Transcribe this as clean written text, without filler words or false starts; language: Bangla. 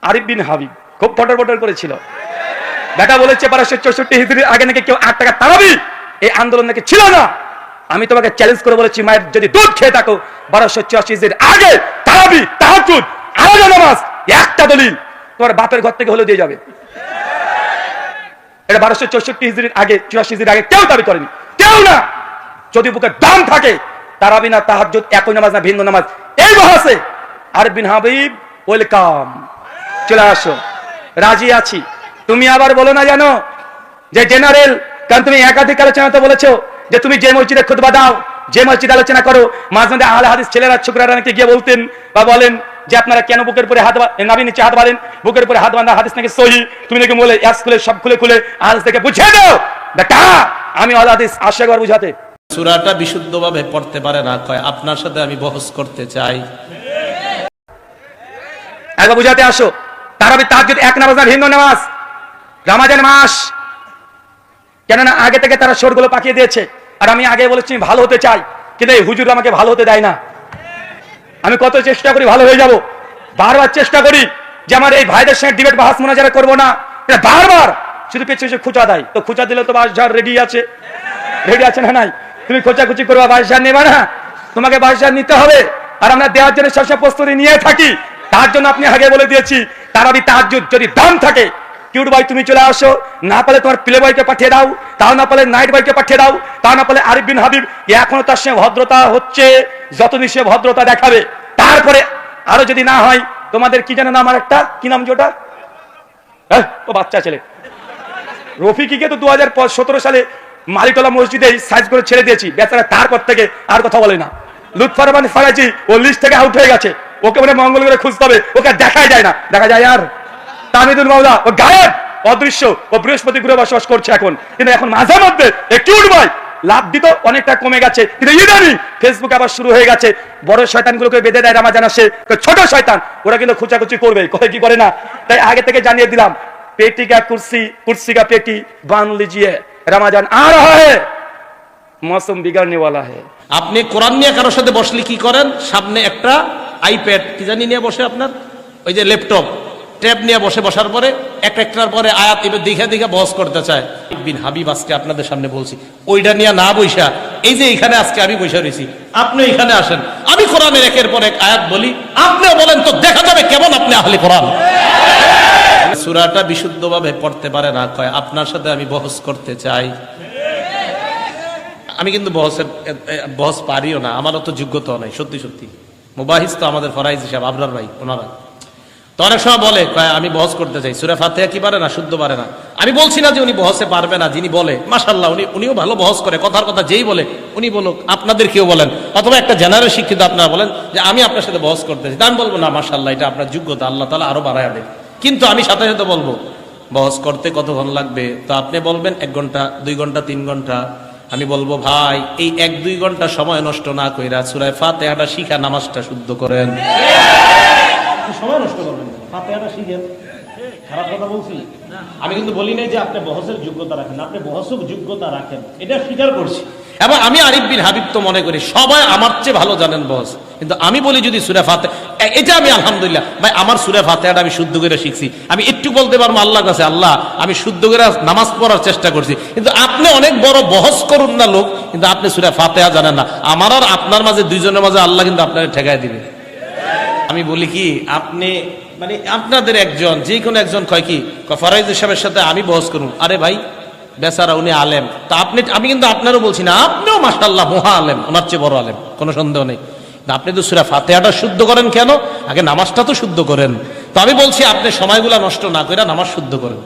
আরিফ বিন হাবিব খুব ফটর করেছিল। বেটা বলেছে 1264 হিজরির আগে নাকি কেউ 8 টাকা তারাবি এই আন্দোলন নাকি ছিল না। আমি তোমাকে চ্যালেঞ্জ করে বলেছি, মায়ের যদি দুধ খেয়ে থাকো 1284 হিজরির আগে তারাবি, তাহাজ্জুদ, আলাদা নামাজ একটা দলিল তোমার বাপের ঘর থেকে হলেও দিয়ে যাবে। এটা 1264 হিজরির আগে 84 হিজরির আগে কেউ দাবি করেনি, কেউ না। যদি বুকে দাম থাকে তারাবি না তাহাজ্জুদ একই নামাজ না ভিন্ন নামাজ, এই বহাসে আরিফ বিন হাবিব ওয়েলকাম, চলে আসো, রাজি আছি। তুমি আবার বলো না জানো যে জেনারেল, কারণ তুমি একাধিক আলোচনাতে বলেছো যে তুমি যে মসজিদে খুতবা দাও, যে মসজিদে আলোচনা করো, মাঝে মাঝে আহলে হাদিস ছেলেরা ছোকরারা নাকি গিয়ে বলতেন বা বলেন যে আপনারা কেন বুকের উপরে হাত, নাভি নিচে হাত বাঁধেন, বুকের উপরে হাত বাঁধা হাদিস নাকি সহিহ। তুমি নাকি বলে এক খুলে সব খুলে হাদিস থেকে বুঝিয়ে দাও। বেটা আমি আহলে হাদিস আসে একবার বুঝাতে। সূরাটা বিশুদ্ধভাবে পড়তে পারে না, কয় আপনার সাথে আমি বহস করতে চাই। একবার বুঝাতে আসো। তারাবি তাহাজ্জুদ এক নামাজ না ভিন্ন নামাজ। রমাজান মাস, কেননা আগে থেকে তারা শোরগুলো পাকিয়ে দিয়েছে। আর আমি আগে বলেছি ভালো হতে চাই, কিন্তু এই হুজুর আমাকে ভালো হতে দেয় না। আমি কত চেষ্টা করি ভালো হয়ে যাব, বারবার চেষ্টা করি যে আমার এই ভাইদের সঙ্গে ডিবেট বাহাস মোনাজারা করবো না, বারবার শুধু পেছনে খুঁচা দেয়। তো খুঁচা দিলে তো বাসঝাড় রেডি আছে, রেডি আছে না নাই? তুমি খোঁচাখুচি করবা, বাসঝাড় নেবা না, তোমাকে বাসঝাড় নিতে হবে। আর আমরা দেওয়ার জন্য সবসময় প্রস্তুতি নিয়ে থাকি। তার জন্য আপনি আগে বলে দিয়েছি, তারাবি তাহাজ্জুদ যদি দাম থাকে, কিউট ভাই তুমি চলে আসো, না পারলে তোমার প্লে বয়কে পাঠিয়ে দাও, তাও না পারলে নাইট বয়কে পাঠিয়ে দাও, তাও না পারলে আরিফ বিন হাবিব এখনো তার সঙ্গে ভদ্রতা হচ্ছে, যতদিন সে ভদ্রতা দেখাবে। তারপরে আরো যদি না হয়, তোমাদের কি জানো না, আমার একটা কি নাম যেটা, ও বাচ্চা ছেলে রফিকিকে তো 2017 সালে মালিকতলা মসজিদে সাইজ করে ছেড়ে দিয়েছি, বেচারা তারপর থেকে আর কথা বলে না। লুৎফর রহমান ফরাজি ও লিস্ট থেকে আউট হয়ে গেছে, ওকে মানে মঙ্গল করে খুঁজতে হবে, ওকে দেখাই যায় না, দেখা যায় আর তামিদুল মাওলা ও গায়েব, অদৃশ্য, ও বৃহস্পতি গ্রহে বসবাস করছে এখন। কিন্তু এখন মাঝে মধ্যে কিউট ভাই লাভ দিত, অনেকটা কমে গেছে, কিন্তু ইদানি ফেসবুকে আবার শুরু হয়ে গেছে। বড় শয়তানগুলোকে বেঁধে দেয় রামাজান আসে, ছোট শয়তান ওরা কিন্তু খুঁচাখুচি করবে, করে কি করে না। তাই আগে থেকে জানিয়ে দিলাম, पेटी का कुर्सी, कुर्सी का पेटी बांध लीजिए, रमजान आ रहा है, मौसम बिगड़ने वाला है। আপনি কোরআন নিয়ে কারোর সাথে বসলে কি করেন? সামনে একটা আইপ্যাড কি জানি নিয়ে বসে, আপনার ওই যে ল্যাপটপ ট্যাব নিয়ে বসে, বসার পরে একটার পরে আয়াত এবার দেখে বহস করতে চায়। বিন হাবিব আজকে আপনাদের সামনে বলছি, ওইটা নিয়ে না বইসা, এই যে এখানে আজকে আমি বসে রয়েছি, আপনি এখানে আসেন, আমি কোরআনের একের পর এক আয়াত বলি, আপনিও বলেন, তো দেখা যাবে কেমন আপনি আহলে কোরআন। সূরাটা বিশুদ্ধভাবে পড়তে পারে না, কয় আপনার সাথে আমি বহস করতে চাই। আমি কিন্তু বহস পারিও না, আমারও তো যোগ্যতাও নাই, সত্যি সত্যি। মুবাহিস তো আমাদের ফরাইজ হিসাব আবরার ভাই, ওনারা তো অনেক সময় বলে, কয় আমি বহস করতে চাই। সূরা ফাতিহা কি পারে না? শুদ্ধ পারে না। আমি বলছি না যে উনি বহসে পারবে না, যিনি বলে মাশাআল্লাহ উনিও ভালো বহস করে, কথার কথা যেই বলে উনি বলুক, আপনাদের কেউ বলেন, অথবা একটা জেনারেল শিক্ষিত আপনারা বলেন যে আমি আপনার সাথে বহস করতে চাই, আমি বলবো না মাশাআল্লাহ এটা আপনার যোগ্যতা, আল্লাহ তাআলা আরো বাড়ায় দেন। কিন্তু আমি সাথে সাথে বলবো বহস করতে কতক্ষণ লাগবে, তো আপনি বলবেন 1 ঘন্টা, 2 ঘন্টা, 3 ঘন্টা। আমি বলবো ভাই এই 1-2 ঘন্টা সময় নষ্ট না কইরা সূরা ফাতিহাটা শিখা নামাজটা শুদ্ধ করেন। সময় নষ্ট করবেন, ফাতিহাটা শিখেন। খারাপ কথা বলছি? আমি কিন্তু বলি নাই যে আপনি বহসের যোগ্যতা রাখেন, আপনি বহসের যোগ্যতা রাখেন, এটা স্বীকার করছি। এবং আমি আরিফ বিন হাবিব তো মনে করি সবাই আমার চেয়ে ভালো জানেন বহস, কিন্তু আমি বলি যদি সূরা ফাতিহা, এটা আমি আলহামদুলিল্লাহ ভাই আমার সূরা ফাতিহাটা আমি শুদ্ধ করে শিখছি, আমি একটু বলতে পারবো আল্লাহর কাছে, আল্লাহ আমি শুদ্ধ করে নামাজ পড়ার চেষ্টা করছি। কিন্তু আপনি অনেক বড় বহস করুন না লোক, কিন্তু আপনি সূরা ফাতিহা জানেন না। আমার আর আপনার মাঝে, দুইজনের মাঝে আল্লাহ কিন্তু আপনাকে ঠেকায় দিবে। আমি বলি কি, আপনি মানে আপনাদের একজন, যে কোনো একজন কয় কি ফরাইজ সাহেবের সাথে আমি বহস করুন, আরে ভাই বেচারা উনি আলেম, তা আপনি, আমি কিন্তু আপনারও বলছি না, আপনিও মাশাআল্লাহ মহা আলেম, ওনার চেয়ে বড় আলেম, কোনো সন্দেহ নেই। আপনি তো সূরা ফাতিহাটা শুদ্ধ করেন কেন? আগে নামাজটা তো শুদ্ধ করেন। তো আমি বলছি আপনি সময়গুলা নষ্ট না করে নামাজ শুদ্ধ করেন।